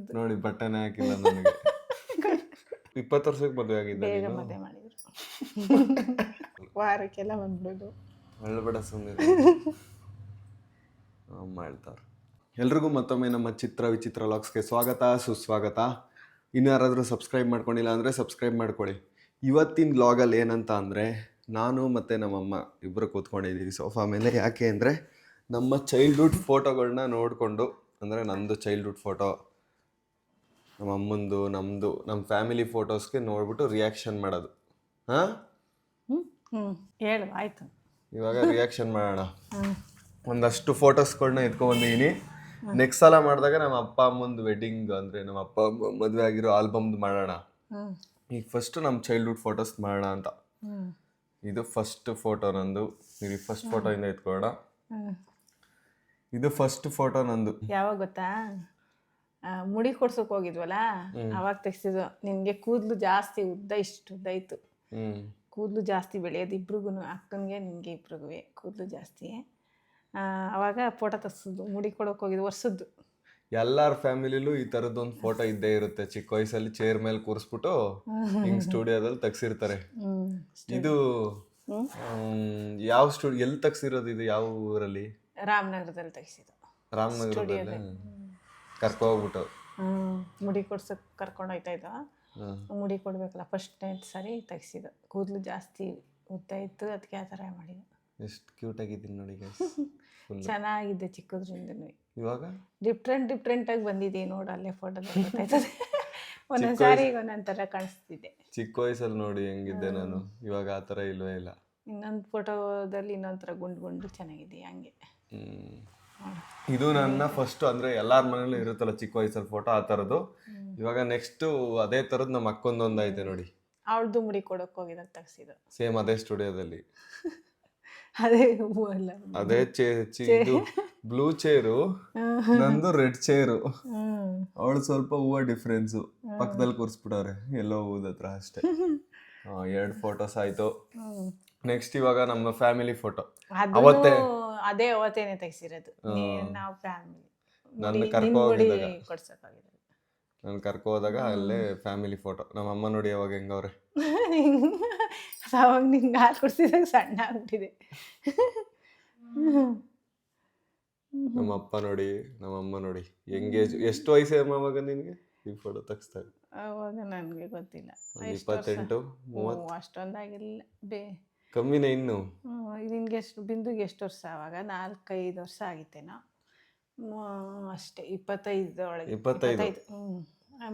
ತೆಗ್ಸಿರೋದು. ನೋಡಿ ಬಟ್ಟೆನೇ ಹಾಕಿಲ್ಲ ನನಗೆ. 20 ವರ್ಷಕ್ಕೆ ಮದುವೆ ಆಗಿದ್ದೆ ಬೇಗ ನೀನು? ಮದುವೆ ಮಾಡಿದ್ರು. ವಾರಕ್ಕೆಲ್ಲ ಬಂದ್ಬಿಡೋದು. ಅಳ್ಬೇಡ ಸುಮ್ಮನೆ ಮಾಡ್ತಾರೆ. ಎಲ್ರಿಗೂ ಮತ್ತೊಮ್ಮೆ ನಮ್ಮ ಚಿತ್ರ ವಿಚಿತ್ರ ಲಾಗ್ಸ್ಗೆ ಸ್ವಾಗತ ಸುಸ್ವಾಗತ. ಇನ್ನು ಯಾರಾದರೂ ಸಬ್ಸ್ಕ್ರೈಬ್ ಮಾಡ್ಕೊಂಡಿಲ್ಲ ಅಂದರೆ ಸಬ್ಸ್ಕ್ರೈಬ್ ಮಾಡ್ಕೊಳ್ಳಿ. ಇವತ್ತಿನ ಲಾಗಲ್ಲಿ ಏನಂತ ಅಂದರೆ, ನಾನು ಮತ್ತು ನಮ್ಮಮ್ಮ ಇಬ್ಬರು ಕೂತ್ಕೊಂಡಿದ್ದೀವಿ ಸೋಫಾ ಮೇಲೆ. ಯಾಕೆ ಅಂದರೆ ನಮ್ಮ ಚೈಲ್ಡ್ಹುಡ್ ಫೋಟೋಗಳನ್ನ ನೋಡಿಕೊಂಡು, ಅಂದರೆ ನಂದು ಚೈಲ್ಡ್ಹುಡ್ ಫೋಟೋ, ನಮ್ಮ ಅಮ್ಮಂದು, ನಮ್ಮದು, ನಮ್ಮ ಫ್ಯಾಮಿಲಿ ಫೋಟೋಸ್ಗೆ ನೋಡ್ಬಿಟ್ಟು ರಿಯಾಕ್ಷನ್ ಮಾಡೋದು. ಹಾಂ ಹೇಳು ಆಯಿತು. ಇವಾಗ ರಿಯಾಕ್ಷನ್ ಮಾಡೋಣ. ಒಂದಷ್ಟು ಫೋಟೋಸ್ಗಳನ್ನ ಎತ್ಕೊಂಡ್ಬಂದಿದ್ದೀನಿ. ನೆಕ್ಸ್ಟ್ ಸಲ ಮಾಡಿದಾಗ ನಮ್ಮ ಅಪ್ಪ ಅಮ್ಮಂದು ವೆಡ್ಡಿಂಗ್, ಅಂದರೆ ನಮ್ಮ ಅಪ್ಪ ಅಮ್ಮ ಮದುವೆ ಆಗಿರೋ ಆಲ್ಬಮ್ದು ಮಾಡೋಣ. ಈಗ ಫಸ್ಟ್ ನಮ್ಮ ಚೈಲ್ಡ್ಹುಡ್ ಫೋಟೋಸ್ ಮಾಡೋಣ ಅಂತ. ಇದು ಫಸ್ಟ್ ಫೋಟೋ ನಂದು. ಇದು ಫಸ್ಟ್ ಫೋಟೋಯಿಂದ ಎತ್ಕೊಳ್ಳೋಣ. ಇದು ಫಸ್ಟ್ ಫೋಟೋ ನಂದು. ಯಾವಾಗ ಗೊತ್ತಾ, ಮುಡಿ ಕೊಡ್ಸೋಕೆ ಹೋಗಿದ್ವಲ್ಲ, ಅವಾಗ ತೆಗ್ಸಿದ್ದು. ನಿನಗೆ ಕೂದಲು ಜಾಸ್ತಿ ಉದ್ದ, ಇಷ್ಟು ಉದ್ದ ಇತ್ತು. ಕೂದಲು ಜಾಸ್ತಿ ಬೆಳೆಯೋದು ಇಬ್ರಿಗೂ, ಅಕ್ಕನಿಗೆ ನಿನಗೆ ಇಬ್ರಿಗೂ ಕೂದಲು ಜಾಸ್ತಿ. ಅವಾಗ ಫೋಟೋ ತೆಗ್ಸಿದ್ದು, ಮುಡಿ ಕೊಡೋಕೆ ಹೋಗಿದ್ದು ವರ್ಷದ್ದು. ಎಲ್ಲರ ಫ್ಯಾಮಿಲಿಲೂ ಈ ಥರದ್ದೊಂದು ಫೋಟೋ ಇದ್ದೇ ಇರುತ್ತೆ. ಚಿಕ್ಕ ವಯಸ್ಸಲ್ಲಿ ಚೇರ್ ಮೇಲೆ ಕೂರಿಸ್ಬಿಟ್ಟು ಹಿಂಗೆ ಸ್ಟುಡಿಯೋದಲ್ಲಿ ತೆಗ್ಸಿರ್ತಾರೆ. ಇದು ಯಾವ ಸ್ಟುಡಿಯೋ, ಎಲ್ಲಿ ತೆಗ್ಸಿರೋದು? ಇದು ಯಾವ ಊರಲ್ಲಿ? ರಾಮನಗರದಲ್ಲಿ ತೆಗ್ಸಿದ್ದು. ರಾಮನಗರದಲ್ಲಿ ಕರ್ಕೋಗ್ಬಿಟ್ಟು ಮುಡಿ ಕೊಡ್ಸೋಕೆ ಕರ್ಕೊಂಡು ಹೋಯ್ತಾ ಇದ್ದ. ಮುಡಿ ಕೊಡ್ಬೇಕಲ್ಲ, ಫಸ್ಟ್ನೇ ಸರಿ ತೆಗ್ಸಿದ್ದು. ಕೂದಲು ಜಾಸ್ತಿ ಉದ್ದ ಇತ್ತು, ಅದಕ್ಕೆ ಆ ಥರ ಮಾಡಿದ್ದು. ಎಷ್ಟು ಕ್ಯೂಟ್ ಆಗಿದ್ದೀನಿ ನೋಡಿ. ಚೆನ್ನಾಗಿದ್ದೆ ಚಿಕ್ಕದ್ರಿಂದ. ಇವಾಗ ಡಿಫ್ರೆಂಟಾಗಿ ಬಂದಿದೆ ನೋಡು, ಅಲ್ಲೇ ಫೋಟೋದಲ್ಲಿ ಗೊತ್ತಾಯ್ತದೆ. ಒಂದೊಂದು ಸಾರಿ ಒಂದೊಂದು ಥರ ಕಾಣಿಸ್ತಿದ್ದೆ. ಚಿಕ್ಕ ವಯಸ್ಸಲ್ಲಿ ನೋಡಿ ಹೆಂಗಿದ್ದೆ ನಾನು. ಇವಾಗ ಆ ಥರ ಇಲ್ವೇ ಇಲ್ಲ. ಇನ್ನೊಂದು ಫೋಟೋದಲ್ಲಿ ಇನ್ನೊಂದು ಥರ ಗುಂಡು ಚೆನ್ನಾಗಿದೆ ಹಂಗೆ. ಇದು ನನ್ನ ಫಸ್ಟ್, ಅಂದರೆ ಎಲ್ಲರ ಮನೇಲೂ ಇರುತ್ತಲ್ಲ ಚಿಕ್ಕ ವಯಸ್ಸಲ್ಲಿ ಫೋಟೋ, ಆ ಥರದ್ದು. ಇವಾಗ ನೆಕ್ಸ್ಟು ಅದೇ ಥರದ್ದು ನಮ್ಮ ಅಕ್ಕೊಂದೊಂದು ಐತೆ ನೋಡಿ. ಅವಳದು ಮುಡಿ ಕೊಡೋಕೆ ಹೋಗಿದಾಗ ತೆಗ್ಸಿದ್ದು. ಸೇಮ್ ಅದೇ ಸ್ಟುಡಿಯೋದಲ್ಲಿ. ಅದೇ ಹೂವು ಅಲ್ಲ, ಅದೇ ಇದು ಬ್ಲೂ ಚೇರು, ನಂದು ರೆಡ್ ಚೇರು. ಅವಳು ಸ್ವಲ್ಪ ಹೂವು ಡಿಫ್ರೆನ್ಸು, ಪಕ್ಕದಲ್ಲಿ ಕೂರಿಸ್ಬಿಟ್ಟವ್ರೆ ಎಲ್ಲೋ ಹೂವದ ಹತ್ರ ಅಷ್ಟೇ. 2 ಫೋಟೋಸ್ ಆಯ್ತು. ನೆಕ್ಸ್ಟ್ ಇವಾಗ ನಮ್ಮ ಫ್ಯಾಮಿಲಿ ಫೋಟೋ. ಅವತ್ತೇನೆ ತೆಗ್ಸಿರೋದು ನಾವು ಫ್ಯಾಮಿಲಿ. ನಾನು ಕರ್ಕೊ ಹೋದಾಗ ಅಲ್ಲೇ ಫ್ಯಾಮಿಲಿ ಫೋಟೋ. ನಮ್ಮ ಅಮ್ಮ ನೋಡಿ ಅವಾಗ ಹೆಂಗವ್ರೆ. ಅವಾಗ ನಿಂಗೆ ಹಾಲು ಕುಡಿಸಿದಾಗ ಸಣ್ಣ ಆಗ್ಬಿಟ್ಟಿದೆ. ನಮ್ಮ ಅಪ್ಪ ನೋಡಿ, ನಮ್ಮ ಅಮ್ಮ ನೋಡಿ ಎಂಗೇಜ್. ಎಷ್ಟು ವಯಸ್ಸು ಅವಾಗ ನಿನಗೆ ಈ ಫೋಟೋ ತೆಗಿಸ್ದಾಗ? ಅವಾಗ ನನಗೆ ಗೊತ್ತಿಲ್ಲ, 28 30 ಅಷ್ಟೊಂದಾಗಿಲ್ಲ. ಕಮ್ಮಿನೇ ಇನ್ನು. ನಿನ್ಗೆ ಎಷ್ಟು, ಬಿಂದುಗೆ ಎಷ್ಟು ವರ್ಷ ಅವಾಗ? 4-5 ವರ್ಷ ಆಗಿತ್ತೇನೋ ಅಷ್ಟೇ. 25 ಒಳಗೆ. 25.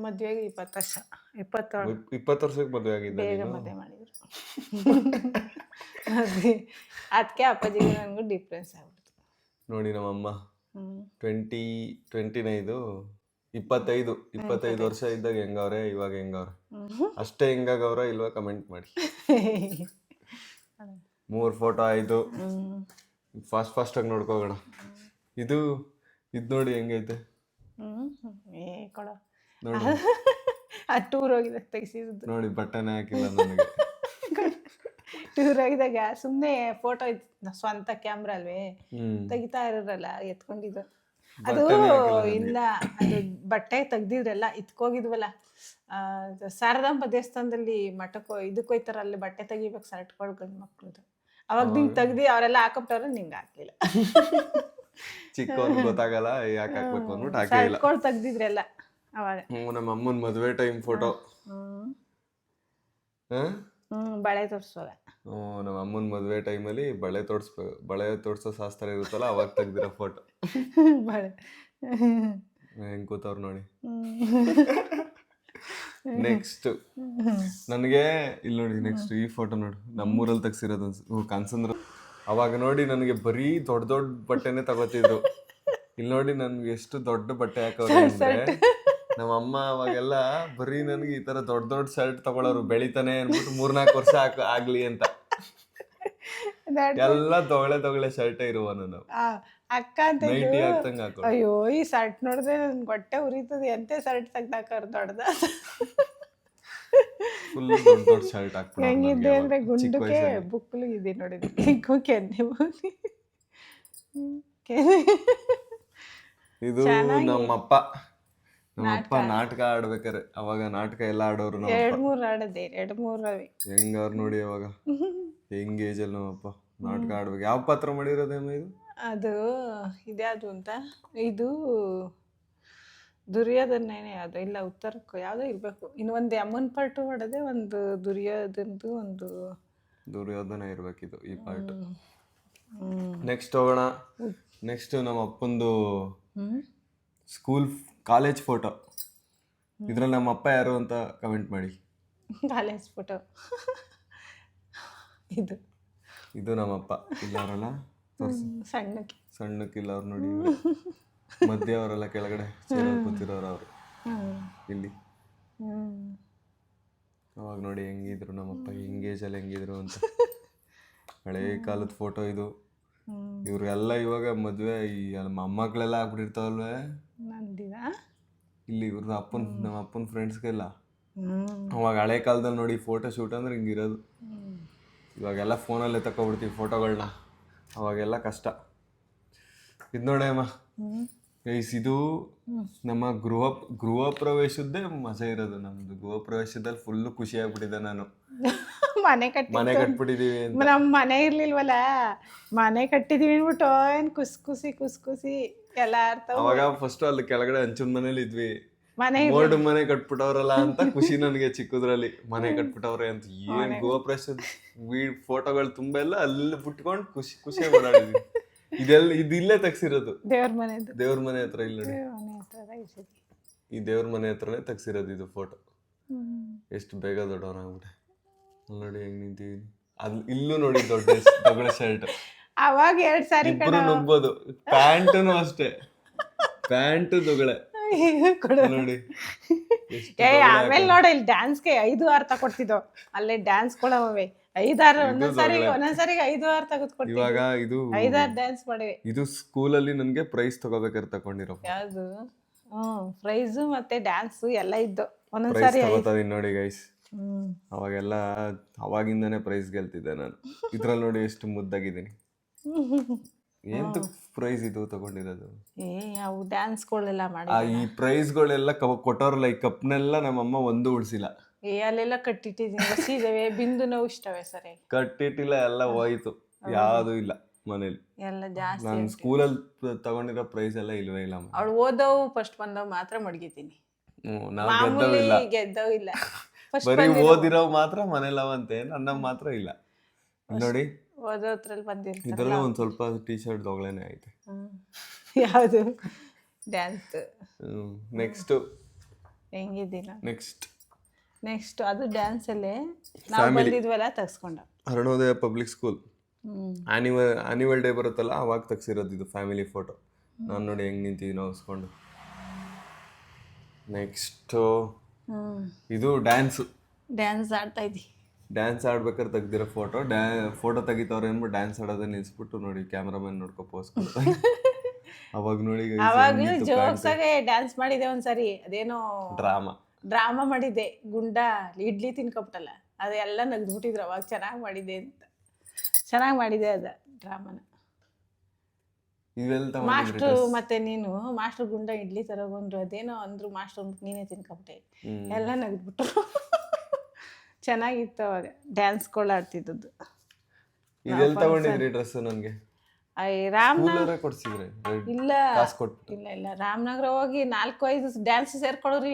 ಮದುವೆಗೆ 20 ವರ್ಷ. 20 ವರ್ಷಕ್ಕೆ ಮದುವೆ ಆಗಿದ್ದೆ. ಬೇಗ ಮದುವೆ ಮಾಡಿದ್ರು. ಅದಕ್ಕೆ ಅಪ್ಪಾಜಿಗೆ ನನಗೂ ಡಿಫ್ರೆನ್ಸ್ ಆಗ್ಬಿಡ್ತು ನೋಡಿ. ನಮ್ಮಮ್ಮ 25 ವರ್ಷ ಇದ್ದಾಗ ಹೆಂಗವ್ರೆ, ಇವಾಗ ಹೆಂಗವ್ರೆ, ಅಷ್ಟೇ ಹೆಂಗಾಗವ್ರ ಇಲ್ವಾ ಕಮೆಂಟ್ ಮಾಡಿ. 3 ಫೋಟೋ ಆಯಿತು. ಫಾಸ್ಟಾಗಿ ನೋಡ್ಕೋಗೋಣ. ಇದು ನೋಡಿ ಹೆಂಗೈತೆ ಕೊಡ. ಟೂರ್ ಹೋಗಿದಾಗ ತೆಗಿಸಿದ್ದು ನೋಡಿ. ಬಟ್ಟೆನೇ ಹಾಕಿಲ್ಲ ನನಗೆ. ಟೂರ್ ಹೋಗಿದಾಗ ಸುಮ್ಮನೆ ಫೋಟೋ ಸ್ವಂತ ಕ್ಯಾಮ್ರಾ ಅಲ್ವೇ, ತೆಗಿತಾ ಇರೋರಲ್ಲ ಎತ್ಕೊಂಡಿದ್ದು. ಅದು ಇಲ್ಲ, ಅದು ಬಟ್ಟೆ ತೆಗ್ದಿದ್ರಲ್ಲ ಇತ್ಕೋಗಿದ್ವಲ್ಲ, ಶಾರದಾಂಬ ದೇವಸ್ಥಾನದಲ್ಲಿ ಮಠಕ್ಕೆ ಇದಕ್ಕೆ ಹೋಯ್ತಾರ, ಅಲ್ಲಿ ಬಟ್ಟೆ ತೆಗಿಬೇಕು ಸರ್ಟ್ಗಳು ಗಂಡು ಮಕ್ಳದು. ಅವಾಗ ನಿಂಗೆ ತೆಗ್ದು ಅವರೆಲ್ಲ ಹಾಕಬಿಟ್ಟವ್ರೆ, ನಿಂಗೆ ಹಾಕ್ಲಿಲ್ಲ. ಚಿಕ್ಕವನು ಗೊತ್ತಾಗಲ್ಲ ಯಾಕೆ ಹಾಕ್ಬೇಕು ಅಂದ್ಬಿಟ್ಟು ಹಾಕಿಲ್ಲ. ಸರ್ಟ್ಗಳು ತೆಗ್ದಿದ್ರೆಲ್ಲ ಅವಾಗ. ನಮ್ಮ ಅಮ್ಮನ ಮದುವೆ ಟೈಮ್ ಫೋಟೋ. ಬಳೆ ತೋರಿಸುವಾಗ ನಮ್ಮ ಅಮ್ಮನ ಮದುವೆ ಟೈಮಲ್ಲಿ ಬಳೆ ತೋರಿಸೋ ಶಾಸ್ತ್ರ ಇರುತ್ತಲ್ಲ, ಅವಾಗ ತೆಗ್ದಿರೋ ಫೋಟೋ. ಬಳೆ ಹೆಂಗ್ ಕೂತವ್ರು ನೋಡಿ. ನೆಕ್ಸ್ಟ್ ನನಗೆ ಇಲ್ಲಿ ನೋಡಿ, ನೆಕ್ಸ್ಟ್ ಈ ಫೋಟೋ ನೋಡು, ನಮ್ಮೂರಲ್ಲಿ ತೆಗ್ಸಿರೋದು ಕಾನ್ಸಂದ್ರ. ಅವಾಗ ನೋಡಿ ನನಗೆ ಬರೀ ದೊಡ್ಡ ಬಟ್ಟೆನೆ ತಗೋತಿದ್ರು. ಇಲ್ಲಿ ನೋಡಿ ನನ್ಗೆ ಎಷ್ಟು ದೊಡ್ಡ ಬಟ್ಟೆ ಹಾಕೋರು ಅಂದ್ರೆ, ನಮ್ಮಮ್ಮ ಅವಾಗೆಲ್ಲ ಬರೀ ನನಗೆ ಈ ತರ ದೊಡ್ಡ ಶರ್ಟ್ ತಗೊಳ್ಳೋರು. ಬೆಳಿತಾನೆ ಅನ್ಬಿಟ್ಟು 3-4 ವರ್ಷ ಆಗ್ಲಿ ಅಂತ ಎಲ್ಲ ತೊಗಳೆ ಶರ್ಟೇ ಇರುವ ನಾನು. ಅಕ್ಕ ಅಯ್ಯೋ ಈ ಶರ್ಟ್ ನೋಡಿದ್ರೆ ನನ್ ಹೊಟ್ಟೆ ಉರಿತದೆ, ಎಂತ ಶರ್ಟ್ ತೆಗ್ದಾಕವ್ರು ದೊಡ್ಡದ. ಫುಲ್ ದೊಡ್ಡ ಶರ್ಟ್ ಹಾಕ್ಬಿಟ್ಟು ಹೆಂಗಿದ್ದೆ ಅಂದ್ರೆ ಗುಂಡುಗೆ ಬುಕ್ಲು ಇದೆ ನೋಡಿದ್ವಿ. ಇದು ನಮ್ಮಪ್ಪ ನಮ್ಮ ಅಪ್ಪ ನಾಟಕ ಆಡ್ಬೇಕಾರೆ ಅವಾಗ ನಾಟಕ ಎಲ್ಲ ಆಡೋರು ನಮ್ಮ ಎರಡು ಮೂರು ಆಡದೆ ಎರಡು ಮೂರು ಅವೆ ಹೆಂಗವ್ರು ನೋಡಿ ಅವಾಗ ಹೆಂಗ್ ಏಜಲ್ಲಿ ನಮ್ಮಪ್ಪ ನಾಟಕ ಆಡ್ಬೇಕು. ಯಾವ ಪಾತ್ರ ಮಾಡಿರೋದೇಮ್ಮ ಇದು? ಅದು ಇದ್ಯಾವುದು ಅಂತ ಇದು ದುರ್ಯೋಧನೇನೆ ಅದು ಇಲ್ಲ ಉತ್ತರಕ್ಕೂ ಯಾವುದೋ ಇರಬೇಕು. ಇನ್ನು ಒಂದು ಅಮ್ಮನ ಪಾರ್ಟು ಹೊಡೆದೆ, ಒಂದು ದುರ್ಯೋಧನದು, ಒಂದು ದುರ್ಯೋಧನ ಇರ್ಬೇಕಿದು ಈ ಪಾರ್ಟ್. ನೆಕ್ಸ್ಟ್ ಹೋಗೋಣ. ನೆಕ್ಸ್ಟ್ ನಮ್ಮ ಅಪ್ಪಂದು ಸ್ಕೂಲ್ ಕಾಲೇಜ್ ಫೋಟೋ. ಇದ್ರಲ್ಲಿ ನಮ್ಮ ಅಪ್ಪ ಯಾರು ಅಂತ ಕಮೆಂಟ್ ಮಾಡಿ. ಕಾಲೇಜ್ ಫೋಟೋ ಇದು ಇದು ನಮ್ಮಪ್ಪ ಇಲ್ಲವರಲ್ಲ ಸಣ್ಣಕ್ಕೆ ಸಣ್ಣಕ್ಕಿಲ್ಲ ಅವ್ರು ನೋಡಿ. ಮಧ್ಯೆ ಅವರೆಲ್ಲ ಕೆಳಗಡೆ ಚೇರಲ್ಲಿ ಕೂತಿರೋರು ಅವರು ಇಲ್ಲಿ. ಅವಾಗ ನೋಡಿ ಹೆಂಗಿದ್ರು ನಮ್ಮಪ್ಪ, ಎಂಗೇಜಲ್ಲಿ ಹೆಂಗಿದ್ರು ಅಂತ. ಹಳೇ ಕಾಲದ ಫೋಟೋ ಇದು. ಇವ್ರೆಲ್ಲ ಇವಾಗ ಮದುವೆ ಈ ಮೊಮ್ಮಕ್ಕಳೆಲ್ಲ ಆಗ್ಬಿಟ್ಟಿರ್ತಾವಲ್ವೇ ನಂದಿದ ಇಲ್ಲಿ ಇವ್ರ ನಮ್ಮ ಅಪ್ಪನ ಫ್ರೆಂಡ್ಸ್ಗೆಲ್ಲ. ಅವಾಗ ಹಳೆ ಕಾಲದಲ್ಲಿ ನೋಡಿ ಫೋಟೋ ಶೂಟ್ ಅಂದ್ರೆ ಹಿಂಗಿರೋದು. ಇವಾಗೆಲ್ಲ ಫೋನಲ್ಲೇ ತಗೊಬಿಡ್ತೀವಿ ಫೋಟೋಗಳನ್ನ, ಅವಾಗೆಲ್ಲ ಕಷ್ಟ. ಇದು ನೋಡಿ ಅಮ್ಮ, ಇದು ನಮ್ಮ ಗೃಹ ಪ್ರವೇಶದ್ದೇ ಮಜಾ ಇರೋದು. ನಮ್ದು ಗೃಹ ಪ್ರವೇಶದಲ್ಲಿ ಫುಲ್ಲು ಖುಷಿ ಆಗ್ಬಿಟ್ಟಿದೆ ನಾನು. ಮನೆ ಕಟ್ಬಿಟ್ಟಿದೀವಿ ಅಂತ. ನಮ್ಮ ಮನೆ ಇರ್ಲಿಲ್ವಲ್ಲ, ಮನೆ ಕಟ್ಟಿದೀವಿ ಅನ್ಬಿಟ್ಟು ಏನ್ ಖುಷಿ ಎಲ್ಲ ಅರ್ಥ. ಅವಾಗ ಫಸ್ಟ್ ಅಲ್ಲಿ ಕೆಳಗಡೆ ಹಂಚಿನ ಮನೇಲಿ ಇದ್ವಿ, ಬೋರ್ಡ್ ಮನೆ ಕಟ್ಬಿಟ್ಟವ್ರಲ್ಲ ಅಂತ ಖುಷಿ ನನಗೆ ಚಿಕ್ಕದ್ರಲ್ಲಿ. ಮನೆ ಕಟ್ಬಿಟ್ಟವ್ರೆ ಅಂತ ಏನ್ ಗೃಹ ಪ್ರವೇಶದ ಫೋಟೋಗಳು ತುಂಬಾ ಎಲ್ಲ ಅಲ್ಲಿ ಬಿಟ್ಕೊಂಡು ಖುಷಿ ಓಡಾಡಿದ್ವಿ. ಇದಿಲ್ಲೇ ತೆಗ್ಸಿರೋದು ದೇವ್ರ ಮನೆ ಹತ್ರ. ಇಲ್ಲಿ ನೋಡಿ ಈ ದೇವ್ರ ಮನೆ ಹತ್ರನೇ ತೆಗ್ಸಿರೋದು ಇದು ಫೋಟೋ. ಎಷ್ಟು ಬೇಗ ದೊಡ್ಡವನಾಗ್ಬಿಟ್ಟೆ ನೋಡಿ, ಹೆಂಗ್ ನಿಂತೀವಿ. ಅಲ್ಲಿ ಇಲ್ಲೂ ನೋಡಿ ದೊಡ್ಡ ಶರ್ಟ್. ಅವಾಗ 2 ಸಾರಿ ಇಬ್ರು ನುಗ್ಬೋದು. ಪ್ಯಾಂಟನು ಅಷ್ಟೇ, ಪ್ಯಾಂಟು ದೊಗಳೆ ನೋಡಿ. ಆಮೇಲೆ ನೋಡ ಇಲ್ಲಿ ಡ್ಯಾನ್ಸ್ಗೆ 5-6 ತಗೊಡ್ತಿದ್ದೋ. ಅಲ್ಲೇ ಡ್ಯಾನ್ಸ್ ಕೊಡವೇ 5-6 ಒಂದೊಂದ್ಸರಿಗೆ 5-6 ತೆಗೆದುಕೊಡ್ತೀವಿ. ಇವಾಗ ಇದು 5-6 ಡ್ಯಾನ್ಸ್ ಮಾಡಿವೆ. ಇದು ಸ್ಕೂಲಲ್ಲಿ ನನ್ಗೆ ಪ್ರೈಸ್ ತಗೋಬೇಕಾದ್ರೆ ತಗೊಂಡಿರೋ ಯಾವ್ದು ಪ್ರೈಸ್ ಮತ್ತೆ ಡ್ಯಾನ್ಸ್ ಎಲ್ಲ ಇದ್ದು. ಪ್ರೈಸ್ ತಗೋತೀನಿ ನೋಡಿ ಗೈಸ್. ಅವಾಗೆಲ್ಲ ಅವಾಗಿಂದಾನೆ ಪ್ರೈಸ್ ಗೆಲ್ತಿದ್ದೆ ನಾನು. ಇದ್ರಲ್ಲಿ ನೋಡಿ ಎಷ್ಟು ಮುದ್ದಾಗಿದ್ದೀನಿ. ಎಂತ ಪ್ರೈಸ್ ಇದು ತಗೊಂಡಿರೋದು? ಅವು ಡ್ಯಾನ್ಸ್ಗಳೆಲ್ಲ ಮಾಡಿ ಈ ಪ್ರೈಸ್ಗಳೆಲ್ಲ ಕೊಟ್ಟವ್ರಲ್ಲ, ಈ ಕಪ್ನೆಲ್ಲ ನಮ್ಮಮ್ಮ ಒಂದು ಉಳಿಸಿಲ್ಲ. ಅಲ್ಲೆಲ್ಲ ಕಟ್ಟಿಟ್ಟಿದ್ದೀನಿ, ಬಸಿದಾವೆ, ಬಿಂದು ನೋವು ಇಷ್ಟವೆ ಸರಿ ಕಟ್ಟಿಟ್ಟಿಲ್ಲ, ಎಲ್ಲ ಹೋಯ್ತು, ಯಾವ್ದು ಇಲ್ಲ ಮನೇಲಿ. ಎಲ್ಲ ಜಾಸ್ತಿ. ನಾನು ಸ್ಕೂಲಲ್ಲಿ ತಗೊಂಡಿರೋ ಪ್ರೈಸ್ ಎಲ್ಲ ಇಲ್ವೇ ಇಲ್ಲ. ಅವಳು ಓದವು ಫಸ್ಟ್ ಬಂದವು ಮಾತ್ರ ಮಡಗಿದ್ದೀನಿ. ನಾವು ಗೆದ್ದವು ಇಲ್ಲ. ಬರೀ ಓದಿರೋ ಮಾತ್ರ ಮನೇಲವಂತೆ, ನನ್ನ ಮಾತ್ರ ಇಲ್ಲ. ನೋಡಿ ಓದೋದ್ರಲ್ಲಿ ಬಂದಿರ್ತಾರೆ. ಇದ್ರಲ್ಲೂ ಒಂದ್ ಸ್ವಲ್ಪ ಟೀ ಶರ್ಟ್ ತಗೊಳ್ಳೇನೆ ಐತೆ. ಯಾವುದು ಡ್ಯಾನ್ಸ್. ನೆಕ್ಸ್ಟ್ ಹೆಂಗಿದ್ದೀನ ನೆಕ್ಸ್ಟ್ ಅದು ಡ್ಯಾನ್ಸ್ ಅಲ್ಲೇ ನಾವು ಬಂದಿದ್ವಲ್ಲ ತಗ್ಸ್ಕೊಂಡ. ಅರುಣೋದಯ ಪಬ್ಲಿಕ್ ಸ್ಕೂಲ್ ಆನ್ಯುವಲ್ ಡೇ ಬರುತ್ತಲ್ಲ, ಅವಾಗ ತೆಗ್ಸಿರೋದು ಇದು ಫ್ಯಾಮಿಲಿ ಫೋಟೋ. ನಾನು ನೋಡಿ ಹೆಂಗ್ ನಿಂತಿದ್ದೀನಿ ಅವಸ್ಕೊಂಡು. ನೆಕ್ಸ್ಟ್ ಇದು ಡ್ಯಾನ್ಸ್ ಆಡ್ತಾ ಇದ್ದಿ. ಡ್ಯಾನ್ಸ್ ಆಡ್ಬೇಕಾದ್ರೆ ತೆಗ್ದಿರೋ ಫೋಟೋ ತೆಗಿತವ್ರೆ ಅಂದ್ಬಿಟ್ಟು ಡ್ಯಾನ್ಸ್ ಆಡೋದೇ ನಿಲ್ಸ್ಬಿಟ್ಟು ನೋಡಿ ಕ್ಯಾಮ್ರಾಮನ್ ನೋಡ್ಕೊ ಪೋಸ್ ಕೊಡ್ತಾರೆ. ಅವಾಗ ನೋಡಿ ಅವಾಗ್ಲೂ ಜೋಕ್ಸಾಗೆ ಡ್ಯಾನ್ಸ್ ಮಾಡಿದೆ ಒಂದ್ಸರಿ. ಅದೇನೋ ಡ್ರಾಮಾ ಮಾಡಿದ್ದೆ. ಗುಂಡ ಇಡ್ಲಿ ತಿನ್ಕೊಬಿಟ್ಟಲ್ಲ, ಅದೆಲ್ಲ ನಗ್ದ್ಬಿಟ್ಟಿದ್ರು. ಅವಾಗ ಚೆನ್ನಾಗಿ ಮಾಡಿದೆ ಅಂತ. ಚೆನ್ನಾಗಿ ಮಾಡಿದೆ ಅದ ಡ್ರಾಮಾನ. ಮಾಸ್ಟ್ರು ಮತ್ತೆ ನೀನು ಮಾಸ್ಟ್ರು ಗುಂಡ ಇಡ್ಲಿ ತರಗೊಂಡ್ರು, ಅದೇನೋ ಅಂದ್ರು ಮಾಸ್ಟ್ರು, ನೀನೇ ತಿನ್ಕೊಬಿಟ್ಟೆ. ಎಲ್ಲ ನಗ್ದ್ಬಿಟ್ರು. ಚೆನ್ನಾಗಿತ್ತು ಅವಾಗ ಡ್ಯಾನ್ಸ್ಗಳು ಆಡ್ತಿದ್ದದ್ದು. ಇದೆಲ್ಲ ತಗೊಂಡಿದ್ರಿ ಡ್ರೆಸ್? ನನಗೆ ರಾಮನಗರ ಕೊಡ್ಸಿದ್ರೆ ಇಲ್ಲ ರಾಮನಗರ ಹೋಗಿ 4-5 ಡ್ಯಾನ್ಸ್ ಸೇರ್ಕೊಳ್ಳೋರು.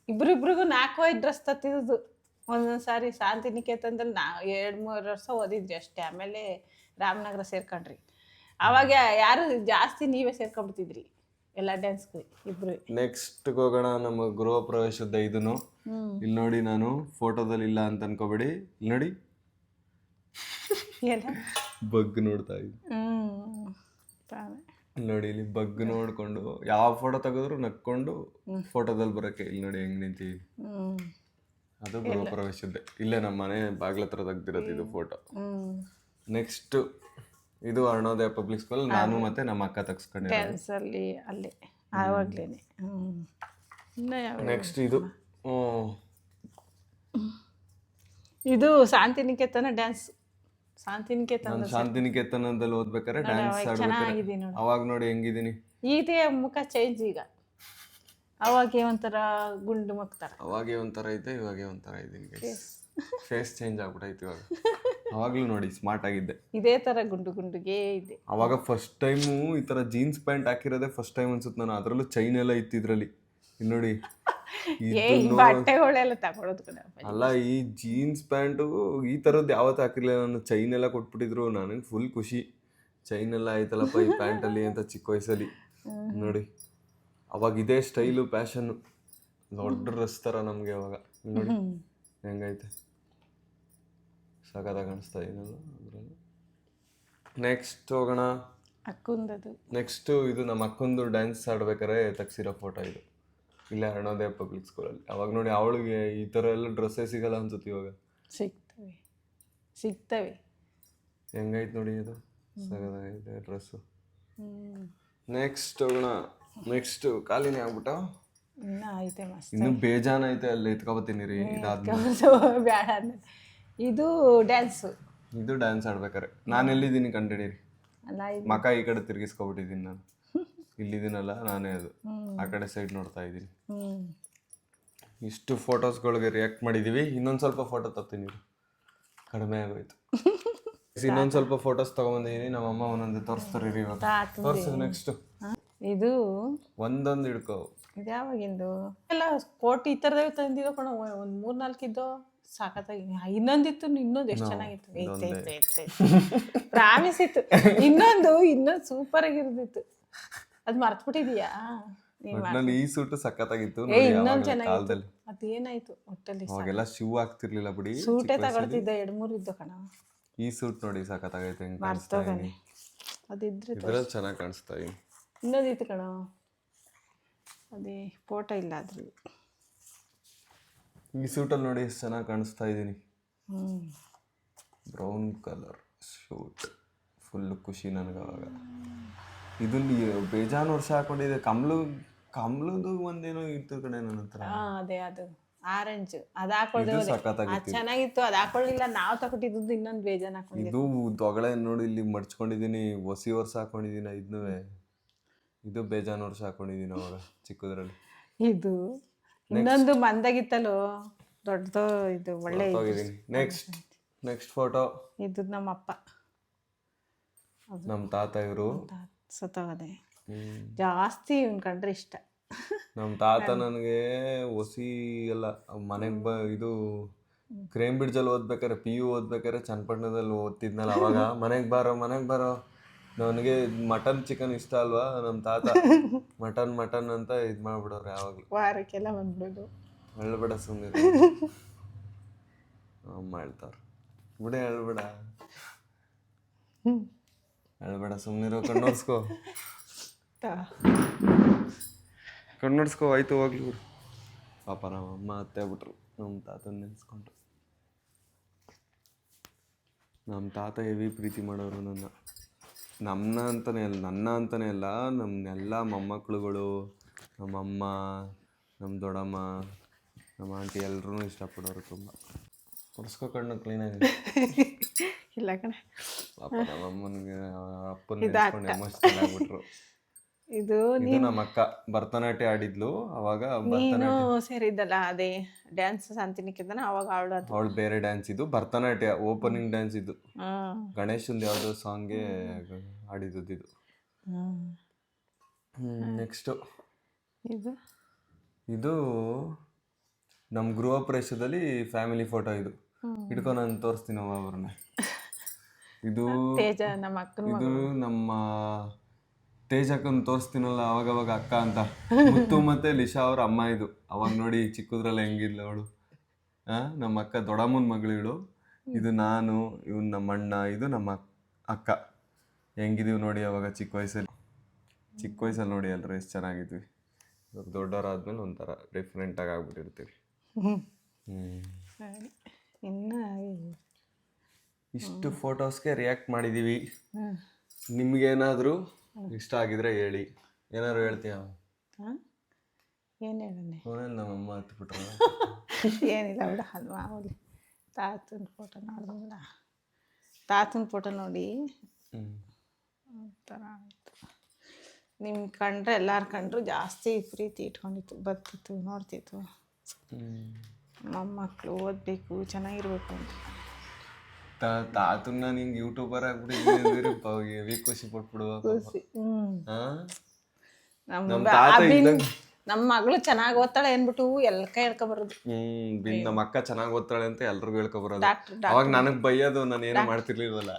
ಇಬ್ರಿಬ್ರಿಗೂ 4-5 ಡ್ರೆಸ್ ತತ್ತಿದ್ದು. ಒಂದೊಂದು ಸಾರಿ ಶಾಂತಿನಿಕೇತನದಲ್ಲಿ 2-3 ವರ್ಷ ಓದಿದ್ರಿ ಅಷ್ಟೇ. ಆಮೇಲೆ ರಾಮನಗರ ಸೇರ್ಕೊಂಡ್ರಿ. ಅವಾಗ ಯಾರು ಜಾಸ್ತಿ ನೀವೇ ಸೇರ್ಕೊಂಡ್ಬಿಡ್ತಿದ್ರಿ ಎಲ್ಲ ಡ್ಯಾನ್ಸ್ಗೂ ಇಬ್ರು. ನೆಕ್ಸ್ಟ್ ಹೋಗೋಣ ನಮ್ಮ ಗೃಹ ಪ್ರವೇಶದ. ಇದನ್ನು ಇಲ್ಲಿ ನೋಡಿ, ನಾನು ಫೋಟೋದಲ್ಲಿ ಇಲ್ಲ ಅಂತ ಅನ್ಕೋಬೇಡಿ. ಇಲ್ಲಿ ನೋಡಿ ಬಗ್ ನೋಡ್ತಾ ಇದ್ದೀನಿ ನೋಡಿ. ಇಲ್ಲಿ ಬಗ್ ನೋಡ್ಕೊಂಡು ಯಾವ ಫೋಟೋ ತೆಗೆದ್ರು ನಕ್ಕೊಂಡು ಫೋಟೋದಲ್ಲಿ ಬರೋಕೆ. ಇಲ್ಲಿ ನೋಡಿ ಹೆಂಗ್ ನಿಂತೀವಿ. ಅದು ಗೃಹ ಪ್ರವೇಶದ್ದೆ. ಇಲ್ಲೇ ನಮ್ಮ ಮನೆ ಬಾಗ್ಲ ಹತ್ರ ತೆಗ್ದಿರೋದು ಇದು ಫೋಟೋ. ನೆಕ್ಸ್ಟ್ ಇದು ಅರುಣೋದಯ ಪಬ್ಲಿಕ್ ಸ್ಕೂಲ್. ನಾನು ಮತ್ತೆ ನಮ್ಮ ಅಕ್ಕ ತೆಗ್ಸ್ಕೊಂಡಿದ್ದೆ ಅಲ್ಲೇ ಆವಾಗ್ಲೇನೆ. ನೆಕ್ಸ್ಟ್ ಇದು ಶಾಂತಿನಿಕೇತನ ಡ್ಯಾನ್ಸ್. ಶಾಂತಿನಿಕೇತನದಲ್ಲಿ ಓದ್ಬೇಕಾರೆ ಡ್ಯಾನ್ಸ್ ಆಡ್ಬೇಕಾರೆ ಅವಾಗ ನೋಡಿ ಹೆಂಗಿದ್ದೀನಿ. ಈತೆಯ ಮುಖ ಚೇಂಜ್ ಈಗ. ಅವಾಗೆ ಒಂಥರ ಗುಂಡು ಮಕ್ತಾರ. ಅವಾಗೆ ಒಂಥರ ಇದ್ದೆ, ಇವಾಗೆ ಒಂಥರ ಇದ್ದೀನಿ ಗೈಸ್. ಫೇಸ್ ಚೇಂಜ್ ಆಗ್ಬಿಟ್ಟೈತೆ ಇವಾಗ. ಅವಾಗಲೂ ನೋಡಿ ಸ್ಮಾರ್ಟ್ ಆಗಿದ್ದೆ, ಇದೇ ತರ ಗುಂಡು ಗುಂಡುಗೆ ಇದೆ. ಅವಾಗ ಫಸ್ಟ್ ಟೈಮು ಈ ಥರ ಜೀನ್ಸ್ ಪ್ಯಾಂಟ್ ಹಾಕಿರೋದೇ ಫಸ್ಟ್ ಟೈಮ್ ಅನ್ಸುತ್ತೆ ನಾನು. ಅದರಲ್ಲೂ ಚೈನ್ ಎಲ್ಲ ಇತ್ತು ಇದರಲ್ಲಿ. ಇಲ್ಲಿ ನೋಡಿ ಈ ಬಟ್ಟೆಗಳೆಲ್ಲ ತಗೊಳೋದು ಕಡೆ. ಅಲ್ಲ, ಈ ಜೀನ್ಸ್ ಪ್ಯಾಂಟು ಈ ಥರದ್ದು ಯಾವತ್ತೂ ಹಾಕಿರ್ಲಿಲ್ಲ ನಾನು. ಚೈನ್ ಎಲ್ಲ ಕೊಟ್ಬಿಟ್ಟಿದ್ರು, ನನಗೆ ಫುಲ್ ಖುಷಿ. ಚೈನ್ ಎಲ್ಲ ಆಯ್ತಲ್ಲಪ್ಪ ಈ ಪ್ಯಾಂಟಲ್ಲಿ ಅಂತ ಚಿಕ್ಕ ವಯಸ್ಸಲ್ಲಿ. ನೋಡಿ ಅವಾಗ ಇದೇ ಸ್ಟೈಲು, ಪ್ಯಾಷನ್ನು, ದೊಡ್ಡ ಡ್ರೆಸ್ ಥರ ನಮಗೆ ಅವಾಗ. ನೋಡಿ ಹೆಂಗೈತೆ, ಸಖತ್ತಾಗಿ ಕಾಣಿಸ್ತಾ ಇದೆಯಲ್ಲ ಅದರಲ್ಲಿ. ನೆಕ್ಸ್ಟ್ ಹೋಗೋಣ. ಅಕ್ಕಂದದು. ನೆಕ್ಸ್ಟು ಇದು ನಮ್ಮ ಅಕ್ಕಂದು ಡ್ಯಾನ್ಸ್ ಆಡ್ಬೇಕಾರೆ ತೆಗ್ಸಿರೋ ಫೋಟೋ ಇದು. ಇಲ್ಲೇ ಅರುಣೋದಯ ಪಬ್ಲಿಕ್ ಸ್ಕೂಲಲ್ಲಿ. ಅವಾಗ ನೋಡಿ ಅವಳಿಗೆ ಈ ಥರ ಎಲ್ಲ ಡ್ರೆಸ್ಸೇ ಸಿಗಲ್ಲ ಅನ್ಸುತ್ತೆ ಇವಾಗ. ಸಿಗ್ತವೆ. ಹೆಂಗೈತೆ ನೋಡಿ ಇದು, ಸಗದಾಗೈತೆ ಡ್ರೆಸ್ಸು. ನೆಕ್ಸ್ಟ್ ಹೋಗೋಣ. ನೆಕ್ಸ್ಟು ಖಾಲಿನೇ ಆಗ್ಬಿಟ್ಟ. ಇನ್ನ ಐತೆ ಮಸ್ತ್. ಇನ್ನು ಬೇಜಾನ್ ಐತೆ, ಅಲ್ಲಿ ಎತ್ಕೊಬತ್ತೀನಿ ರೀ. ಬೇಡ. ಇದು ಡ್ಯಾನ್ಸು. ಇದು ಡ್ಯಾನ್ಸ್ ಆಡ್ಬೇಕಾರೆ ನಾನು ಎಲ್ಲಿದ್ದೀನಿ ಕಂಡಿಡೀರಿ. ಅಲ್ಲ ಮಕ ಈ ಕಡೆ ತಿರ್ಗಿಸ್ಕೊಬಿಟ್ಟಿದ್ದೀನಿ ನಾನು. ಇಲ್ಲಿದ್ದೀನಲ್ಲ ನಾನೇ ಅದು. ಆ ಕಡೆ ಸೈಡ್ ನೋಡ್ತಾ ಇದ್ದೀನಿ. ಇಷ್ಟು ಫೋಟೋಸ್ಗಳಿಗೆ ರಿಯಾಕ್ಟ್ ಮಾಡಿದ್ದೀವಿ. ಇನ್ನೊಂದು ಸ್ವಲ್ಪ ಫೋಟೋ ತರ್ತೀನಿ, ಕಡಿಮೆ ಆಗೋಯ್ತು. ಇನ್ನೊಂದು ಸ್ವಲ್ಪ ಫೋಟೋಸ್ ತಗೊಂಬಂದಿದ್ದೀನಿ. ನಮ್ಮಮ್ಮ ಒಂದೊಂದು ತೋರಿಸ್ತಾರೆ ಇವಾಗ. ತೋರಿಸು ನೆಕ್ಸ್ಟು. ಇದು ಒಂದೊಂದು ಹಿಡ್ಕೋ. ಇದು ಯಾವಾಗಿಂದು ಎಲ್ಲ ಕೋಟಿ ಈ ಥರದವೇ ತಂದಿದ್ದೋ ಕಣ. ಒಂದು 3-4 ಇದ್ದೋ ಸಾಕತ್ತಾಗಿ. ಇನ್ನೊಂದಿತ್ತು, ಇನ್ನೊಂದು ಎಷ್ಟು ಚೆನ್ನಾಗಿತ್ತು. ಪ್ರಾಮಿಸ್ ಇತ್ತು. ಇನ್ನೊಂದು ಸೂಪರ್ ಆಗಿರೋದಿತ್ತು. ಅದು ಮರ್ತ್ಬಿಟ್ಟಿದೀಯಾ? ಈ ಸೂಟು ಸಖತ್ತಾಗಿತ್ತು. ಇನ್ನೊಂದು ಚೆನ್ನಾಗಿತ್ತು. ಅದೇನಾಯ್ತು ಒಟ್ಟಲ್ಲಿ? ಅವಾಗೆಲ್ಲ ಶೂ ಆಗ್ತಿರ್ಲಿಲ್ಲ ಬಿಡಿ, ಸೂಟೇ ತಗೊಳ್ತಿದ್ದೆ. 2-3 ಇದ್ದು ಕಣ. ಈ ಸೂಟ್ ನೋಡಿ ಸಖತ್ತಾಗೈತೆ. ಅದಿದ್ರೆ ಇದ್ರಲ್ಲಿ ಚೆನ್ನಾಗಿ ಕಾಣಿಸ್ತಾ ಇದೆ. ಇನ್ನೊಂದಿತ್ತು ಕಣ, ಅದೇ ಫೋಟೋ ಇಲ್ಲ ಅದ್ರಲ್ಲಿ. ಈ ಸೂಟಲ್ಲಿ ನೋಡಿ ಎಷ್ಟು ಚೆನ್ನಾಗಿ ಕಾಣಿಸ್ತಾ ಇದ್ದೀನಿ. ಬ್ರೌನ್ ಕಲರ್ ಶೂಟ್, ಫುಲ್ ಖುಷಿ ನನಗೆ ಅವಾಗ. ಇದನ್ನು ಬೇಜಾನ್ ವರ್ಷ ಹಾಕೊಂಡಿದ್ದೆ. ಕಮ್ಲದು ಒಂದೇನೋ ಇತ್ತು ಕಡೆ ನನ್ನ ಹತ್ರ. ಅದೇ ಅದು ಆರೆಂಜ್, ಅದು ಹಾಕೊಳ್ಳೋದು ಚೆನ್ನಾಗಿತ್ತು. ಅದು ಹಾಕೊಳ್ಳಿಲ್ಲ, ನಾವು ತಗೊಟ್ಟಿದ್ದು ಇನ್ನೊಂದು ಬೇಜಾನ್ ಹಾಕೊಂಡಿದ್ದೆ. ಇದು ತೊಗಳೆ ನೋಡಿ ಇಲ್ಲಿ ಮಡ್ಚ್ಕೊಂಡಿದ್ದೀನಿ. ಹೊಸಿ ವರ್ಷ ಹಾಕೊಂಡಿದ್ದೀನಿ. ಇದನ್ನೂ ಇದು ಬೇಜಾನ್ ವರ್ಷ ಹಾಕೊಂಡಿದ್ದೀನಿ ಅವಾಗ ಚಿಕ್ಕದ್ರಲ್ಲಿ. ಇದು ಇನ್ನೊಂದು ಮಂದಾಗಿತ್ತಲ್ಲೋ ದೊಡ್ಡದು. ಇದು ಒಳ್ಳೆ. Next photo. ಇದು ನಮ್ಮಪ್ಪ, ನಮ್ಮ ತಾತ. ಇವರು ಸತ್ತೋಗದೆ. ಜಾಸ್ತಿ ಇವ್ನ ಕಂಡ್ರೆ ಇಷ್ಟ. ನಮ್ಮ ತಾತ ನನಗೆ ಹೊಸಿ ಎಲ್ಲ ಮನೆಗೆ ಇದು ಕ್ರೇಂಬ್ರಿಡ್ಜಲ್ಲಿ ಓದ್ಬೇಕಾರೆ, PU ಓದ್ಬೇಕಾರೆ ಚನ್ನಪಟ್ಟಣದಲ್ಲಿ ಓದ್ತಿದ್ನಲ್ಲ ಅವಾಗ. ಮನೆಗೆ ಬಾರೋ ನನಗೆ ಮಟನ್ ಚಿಕನ್ ಇಷ್ಟ ಅಲ್ವಾ. ನಮ್ಮ ತಾತ ಮಟನ್ ಅಂತ ಇದು ಮಾಡ್ಬಿಡೋರು ಯಾವಾಗಲೂ. ವಾರಕ್ಕೆಲ್ಲ ಬಂದ್ಬಿಡು. ಹೇಳ್ಬೇಡ ಸುಮ್ಮನೆ ಅಮ್ಮ ಹೇಳ್ತಾರ ಬಿಡ. ಹೇಳ್ಬೇಡ ಸುಮ್ಮನಿರೋ. ಕಣ್ಣೋಡ್ಸ್ಕೋ ಆಯ್ತು ಹೋಗ್ಲಿ. ಪಾಪ ನಮ್ಮ ಅಮ್ಮ ಅತ್ತೆ ಬಿಟ್ರು ನಮ್ಮ ತಾತನ ನೆನೆಸ್ಕೊಂಡು. ನಮ್ಮ ತಾತ ಹೆವಿ ಪ್ರೀತಿ ಮಾಡೋರು ನನ್ನ ಅಂತಲೇ ಅಲ್ಲ, ನಮ್ಮನ್ನೆಲ್ಲ ಮೊಮ್ಮಕ್ಕಳುಗಳು, ನಮ್ಮಮ್ಮ, ನಮ್ಮ ದೊಡ್ಡಮ್ಮ, ನಮ್ಮ ಆಂಟಿ ಎಲ್ಲರೂ ಇಷ್ಟಪಡೋರು ತುಂಬ. ಹೊಡ್ಸ್ಕೊ ಕಣ್ಣು ಕ್ಲೀನಾಗಿ. ಇಲ್ಲ ಕಣೆ, ಪಾಪ ನಮ್ಮಮ್ಮನಿಗೆ ಅಪ್ಪನ ನೆನೆಸ್ಕೊಂಡು ಎಮೋಷನಲ್ ಆಗ್ಬಿಟ್ರು. ಇದು ನಮ್ಮ ಅಕ್ಕ ಭರತನಾಟ್ಯ ಆಡಿದ್ಲು ಅವಾಗ. ನೀನು ಸೇರಿದ್ದಲ್ಲ ಅದೇ ಡ್ಯಾನ್ಸ್ ಶಾಂತಿನಿಕೇತನ. ಅವಾಗ ಅವಳು ಬೇರೆ ಡ್ಯಾನ್ಸ್. ಇದು ಭರತನಾಟ್ಯ ಓಪನಿಂಗ್ ಡ್ಯಾನ್ಸ್. ಇದು ಗಣೇಶಂದು ಯಾವುದೋ ಸಾಂಗ್ಗೆ ಆಡಿದ್ದು ಇದು. ನೆಕ್ಸ್ಟು ಇದು ನಮ್ಮ ಗೃಹ ಪ್ರವೇಶದಲ್ಲಿ ಫ್ಯಾಮಿಲಿ ಫೋಟೋ. ಇದು ಹಿಡ್ಕೊಂಡು ನಾನು ತೋರಿಸ್ತೀನಿ ಅವ್ರನ್ನ. ಇದು ನಮ್ಮ ತೇಜಕ್ಕನ್ನು ತೋರಿಸ್ತೀನಲ್ಲ ಅವಾಗವಾಗ ಅಕ್ಕ ಅಂತ. ಮುತ್ತು ಮತ್ತೆ ಲಿಶಾ ಅವ್ರ ಅಮ್ಮ ಇದು. ಅವಾಗ ನೋಡಿ ಚಿಕ್ಕದ್ರಲ್ಲ ಹೆಂಗಿದ್ಲು ಅವಳು. ನಮ್ಮ ಅಕ್ಕ ದೊಡ್ಡಮ್ಮನ ಮಗಳು. ಇದು ನಾನು, ಇವನು ನಮ್ಮ ಅಣ್ಣ, ಇದು ನಮ್ಮ ಅಕ್ಕ. ಹೆಂಗಿದೀವಿ ನೋಡಿ ಅವಾಗ ಚಿಕ್ಕ ವಯಸ್ಸಲ್ಲಿ ನೋಡಿ ಎಲ್ಲರೂ ಎಷ್ಟು ಚೆನ್ನಾಗಿದ್ವಿ. ಇವಾಗ ದೊಡ್ಡವರಾದ್ಮೇಲೆ ಒಂಥರ ಡಿಫ್ರೆಂಟಾಗಿ ಆಗ್ಬಿಟ್ಟಿರ್ತೀವಿ. ಇಷ್ಟು ಫೋಟೋಸ್ಗೆ ರಿಯಾಕ್ಟ್ ಮಾಡಿದ್ದೀವಿ. ನಿಮ್ಗೇನಾದರೂ ಇಷ್ಟ ಆಗಿದ್ರೆ ಹೇಳಿ. ಏನಾದ್ರು ಹೇಳ್ತೀಯ? ಏನು ಹೇಳನೆ? ನಮ್ಮಮ್ಮ ಹತ್ಬಿಟ್ರ. ಏನಿಲ್ಲ ಬಿಡ, ಅದು ಮಾಮೂಲಿ. ತಾತನ ಫೋಟೋ ನೋಡಿದ್ಮೇಲೆ ತಾತನ ಫೋಟೋ ನೋಡಿ ಒಂಥರ ಆಯಿತು. ನಿಮ್ ಕಂಡ್ರೆ ಎಲ್ಲಾರು ಕಂಡ್ರು ಜಾಸ್ತಿ ಪ್ರೀತಿ ಇಟ್ಕೊಂಡಿತ್ತು, ಬರ್ತಿತ್ತು, ನೋಡ್ತಿತ್ತು. ಮೊಮ್ಮಕ್ಕಳು ಓದಬೇಕು, ಚೆನ್ನಾಗಿರ್ಬೇಕು ಅಂತ. ತಾತನ್ನ ನಿಂಗೆ ಯೂಟ್ಯೂಬರ್ ಆಗ್ಬಿಟ್ಟು ಖುಷಿ ಪಟ್ಬಿಡುವ. ನಮ್ಮ ಮಗಳು ಚೆನ್ನಾಗಿ ಓದ್ತಾಳೆ ಅನ್ಬಿಟ್ಟು ಎಲ್ಕ ಹೇಳ್ಕೊಬರೋದು. ನಮ್ಮ ಅಕ್ಕ ಚೆನ್ನಾಗಿ ಓದ್ತಾಳೆ ಅಂತ ಎಲ್ರಿಗೂ ಹೇಳ್ಕೊಬರೋದು. ಅವಾಗ ನನಗ್ ಬೈಯೋದು, ನಾನು ಏನು ಮಾಡ್ತಿರ್ಲಿಲ್ವಲ್ಲ.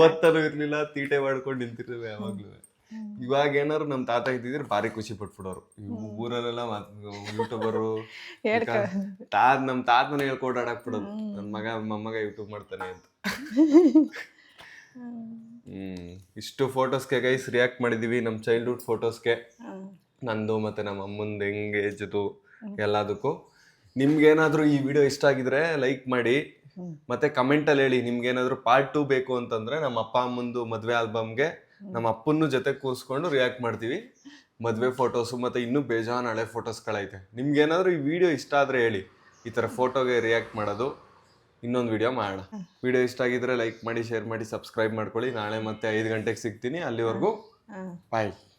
ಓದ್ತಾನೂ ಇರ್ಲಿಲ್ಲ, ತೀಟೆ ಮಾಡ್ಕೊಂಡು ನಿಂತಿರ್ಲಿಲ್ಲ ಯಾವಾಗ್ಲೂ. ಇವಾಗ ಏನಾರು ನಮ್ ತಾತ ಇದ್ದಿದ್ರೆ ಭಾರಿ ಖುಷಿ ಪಟ್ಬಿಡೋರು. ಊರಲ್ಲೆಲ್ಲ ಯೂಟ್ಯೂಬರು ನಮ್ ತಾತನ ಹೇಳ್ಕೊಡ್ ಆಡಾಕ್ಬಿಡೋದು, ನನ್ ಮೊಮ್ಮಗ ಯೂಟ್ಯೂಬ್ ಮಾಡ್ತಾನೆ ಅಂತ. ಇಷ್ಟು ಫೋಟೋಸ್ಗೆ ಗೈಸ್ ರಿಯಾಕ್ಟ್ ಮಾಡಿದೀವಿ, ನಮ್ ಚೈಲ್ಡ್ಹುಡ್ ಫೋಟೋಸ್ಗೆ, ನಂದು ಮತ್ತೆ ನಮ್ಮ ಅಮ್ಮಂದು ಎಂಗೇಜ್ದು ಎಲ್ಲದಕ್ಕೂ. ನಿಮ್ಗೇನಾದ್ರೂ ಈ ವಿಡಿಯೋ ಇಷ್ಟ ಆಗಿದ್ರೆ ಲೈಕ್ ಮಾಡಿ, ಮತ್ತೆ ಕಮೆಂಟಲ್ಲಿ ಹೇಳಿ ನಿಮ್ಗೇನಾದ್ರೂ ಪಾರ್ಟ್ 2 ಬೇಕು ಅಂತಂದ್ರೆ ನಮ್ಮ ಅಪ್ಪ ಅಮ್ಮಂದು ಮದ್ವೆ ಆಲ್ಬಮ್ಗೆ ನಮ್ಮ ಅಪ್ಪನ್ನು ಜೊತೆ ಕೂರಿಸ್ಕೊಂಡು ರಿಯಾಕ್ಟ್ ಮಾಡ್ತೀವಿ. ಮದುವೆ ಫೋಟೋಸು ಮತ್ತು ಇನ್ನೂ ಬೇಜಾನ್ ಹಳೆ ಫೋಟೋಸ್ಗಳೈತೆ. ನಿಮ್ಗೇನಾದರೂ ಈ ವಿಡಿಯೋ ಇಷ್ಟ ಆದರೆ ಹೇಳಿ, ಈ ಥರ ಫೋಟೋಗೆ ರಿಯಾಕ್ಟ್ ಮಾಡೋದು ಇನ್ನೊಂದು ವಿಡಿಯೋ ಮಾಡೋಣ. ವಿಡಿಯೋ ಇಷ್ಟ ಆಗಿದ್ರೆ ಲೈಕ್ ಮಾಡಿ, ಶೇರ್ ಮಾಡಿ, ಸಬ್ಸ್ಕ್ರೈಬ್ ಮಾಡ್ಕೊಳ್ಳಿ. ನಾಳೆ ಮತ್ತೆ 5 ಗಂಟೆಗೆ ಸಿಗ್ತೀನಿ. ಅಲ್ಲಿವರೆಗೂ ಬಾಯ್.